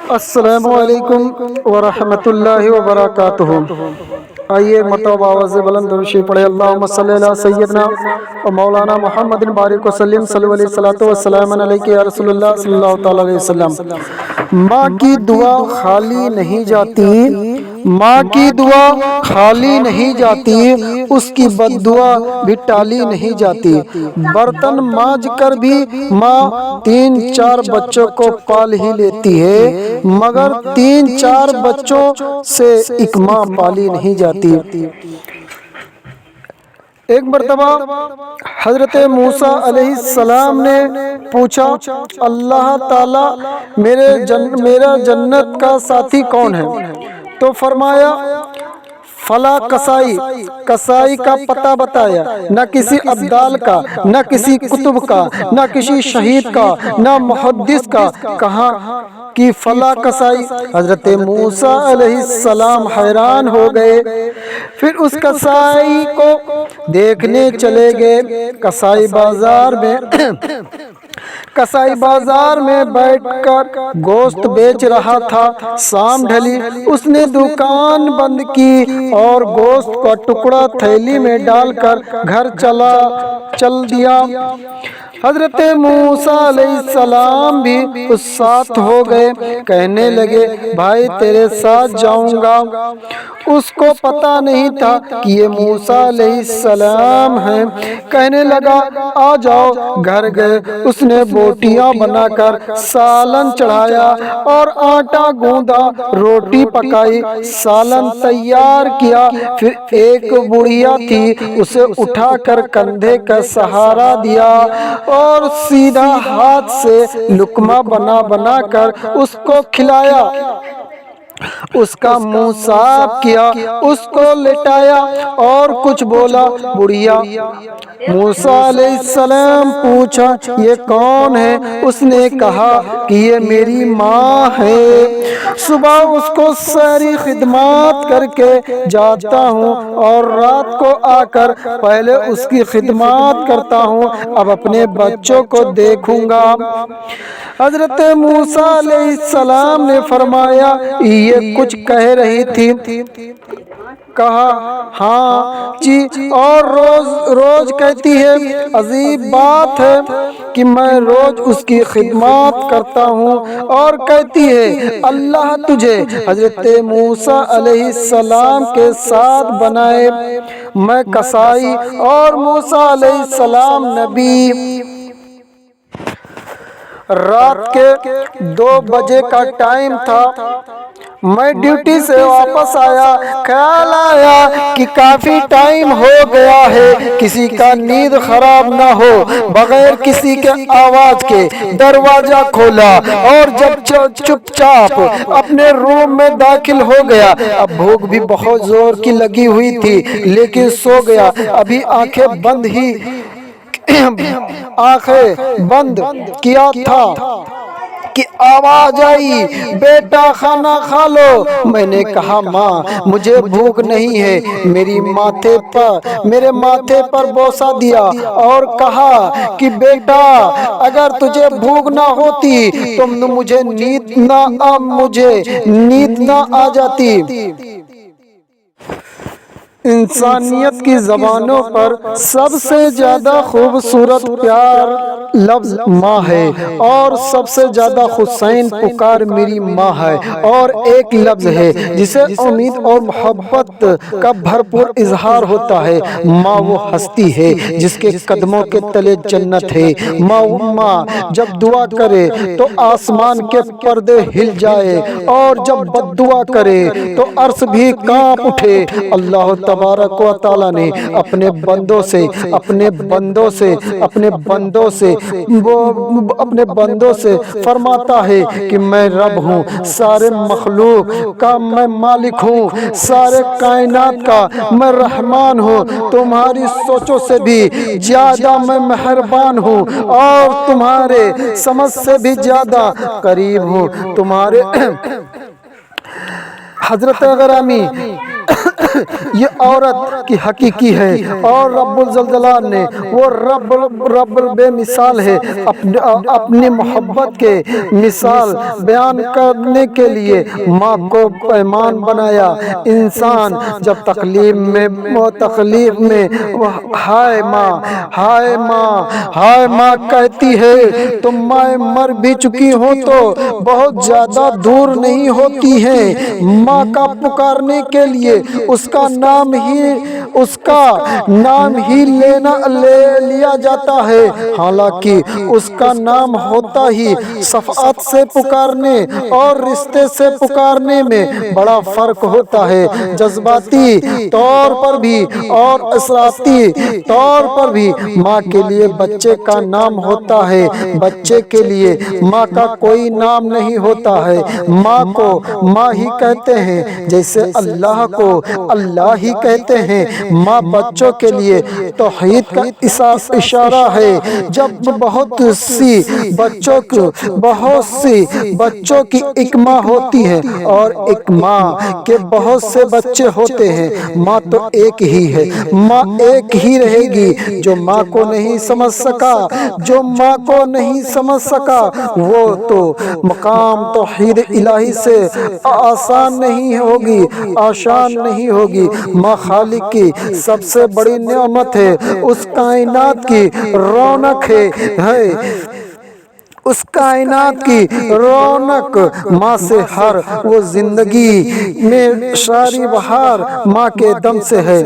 السلام علیکم ورحمۃ اللہ وبرکاتہ۔ آئیے مرتبہ آواز بلند درود پڑھے، اللہم صلی علی سیدنا و مولانا محمد بارک وسلم، صلی اللہ علیہ وسلم والسلام علیکہ یا رسول اللہ صلی اللہ تعالی علیہ وسلم۔ ماں کی دعا خالی نہیں جاتی، ماں کی دعا خالی نہیں جاتی، اس کی بد دعا بھی ٹالی نہیں جاتی۔ برتن مانج کر بھی ماں 3-4 بچوں کو پال ہی لیتی ہے، مگر 3-4 بچوں سے ایک ماں پالی نہیں جاتی۔ ایک مرتبہ حضرت موسیٰ علیہ السلام نے پوچھا، اللہ تعالی میرا جنت کا ساتھی کون ہے؟ تو فرمایا فلاں کسائی۔ کسائی کا پتہ بتایا، نہ کسی ابدال کا، نہ کسی کتب کا، نہ کسی شہید کا، نہ محدث کا، کہاں کی فلاں کسائی۔ حضرت موسیٰ علیہ السلام حیران ہو گئے، پھر اس کسائی کو دیکھنے چلے گئے۔ کسائی بازار میں بیٹھ کر گوشت بیچ رہا تھا۔ شام ڈھلی، اس نے دکان بند کی اور گوشت کا ٹکڑا تھیلی میں ڈال کر گھر چل دیا۔ حضرت موسیٰ علیہ السلام بھی اس ساتھ ہو گئے، کہنے لگے بھائی تیرے ساتھ جاؤں گا۔ اس کو پتہ نہیں تھا کہ یہ موسیٰ علیہ السلام ہیں۔ کہنے لگا آ جاؤ۔ گھر گئے، اس نے بوٹیاں بنا کر سالن چڑھایا اور آٹا گوندا، روٹی پکائی، سالن تیار کیا۔ پھر ایک بڑھیا تھی، اسے اٹھا کر کندھے کا سہارا دیا اور سیدھا ہاتھ سے لقمہ بنا بنا کر اس کو کھلایا۔ اس کا منہ صاف کیا، اس کو لٹایا اور کچھ بولا۔ بڑھیا موسیٰ علیہ السلام پوچھا یہ کون ہے؟ اس نے کہا کہ یہ میری ماں ہے۔ صبح اس کو ساری خدمات کر کے جاتا ہوں اور رات کو آ کر پہلے اس کی خدمات کرتا ہوں، اب اپنے بچوں کو دیکھوں گا۔ حضرت موسیٰ علیہ السلام نے فرمایا یہ کچھ کہہ رہی تھی؟ کہا ہاں جی، اور روز کہتی ہے۔ عجیب بات ہے کہ میں روز اس کی خدمات کرتا ہوں اور کہتی ہے اللہ تجھے حضرت موسیٰ علیہ السلام کے ساتھ بنائے۔ میں کسائی اور موسیٰ علیہ السلام نبی۔ رات کے 2 بجے کا ٹائم تھا، میں ڈیوٹی سے واپس آیا۔ خیال آیا کہ کافی ٹائم ہو گیا ہے، کسی کا نیند خراب نہ ہو۔ بغیر کسی کے آواز کے دروازہ کھولا اور جب چپ چاپ اپنے روم میں داخل ہو گیا۔ اب بھوک بھی بہت زور کی لگی ہوئی تھی، لیکن سو گیا۔ ابھی آنکھیں بند کیا تھا کہ آواز آئی بیٹا کھانا کھا لو۔ میں نے کہا ماں مجھے بھوک نہیں ہے۔ میرے ماتھے پر بوسہ دیا اور کہا کہ بیٹا اگر تجھے بھوک نہ ہوتی تو مجھے نیند نہ آ جاتی۔ انسانیت کی زبانوں پر سب سے زیادہ خوبصورت پیار لفظ ماں ہے، اور سب سے زیادہ حسین پکار میری ماں ہے، اور ایک لفظ ہے جسے امید اور محبت کا بھرپور اظہار ہوتا ہے۔ ماں وہ ہستی ہے جس کے قدموں کے تلے جنت ہے۔ ماں جب دعا کرے تو آسمان کے پردے ہل جائے، اور جب بد دعا کرے تو عرش بھی کانپ اٹھے۔ اللہ تبارک و تعالیٰ نے اپنے بندوں سے فرماتا ہے کہ میں رب ہوں، سارے مخلوق کا میں مالک ہوں، سارے کائنات کا میں رحمان ہوں، تمہاری سوچوں سے بھی زیادہ میں مہربان ہوں، اور تمہارے سمجھ سے بھی زیادہ قریب ہوں۔ تمہارے حضرت گرامی یہ عورت کی حقیقی ہے، اور رب الجلال نے وہ رب بے مثال ہے، اپنی محبت کے مثال بیان کرنے کے لیے ماں کو پیمان بنایا۔ انسان جب تکلیف میں ہائے ماں ہائے ماں ہائے ماں کہتی ہے تو مائیں مر بھی چکی ہوں تو بہت زیادہ دور نہیں ہوتی ہیں۔ ماں کا پکارنے کے لیے اس کا نام ہی لے لیا جاتا ہے، حالانکہ اس کا نام ہوتا ہی شفقت سے پکارنے اور رشتے سے پکارنے میں بڑا فرق ہوتا ہے۔ جذباتی طور پر بھی اور احساساتی طور پر بھی ماں کے لیے بچے کا نام ہوتا ہے، بچے کے لیے ماں کا کوئی نام نہیں ہوتا ہے۔ ماں کو ماں ہی کہتے ہیں جیسے اللہ کو اللہ ہی کہتے ہیں۔ ماں بچوں کے لیے توحید کا اشارہ ہے۔ جب بہت سی بچوں کی ایک ماں ہوتی ہے اور ایک ماں کے بہت سے بچے ہوتے ہیں، ماں تو ایک ہی ہے، ماں ایک ہی رہے گی۔ جو ماں کو نہیں سمجھ سکا وہ تو مقام توحید الہی سے آسان نہیں ہوگی۔ ماں خالق کی سب سے بڑی نعمت ہے، اس کائنات کی رونق ہے۔ اس کائنات کی رونق ماں سے ہر وہ زندگی میں ساری بہار ماں کے دم سے ہے۔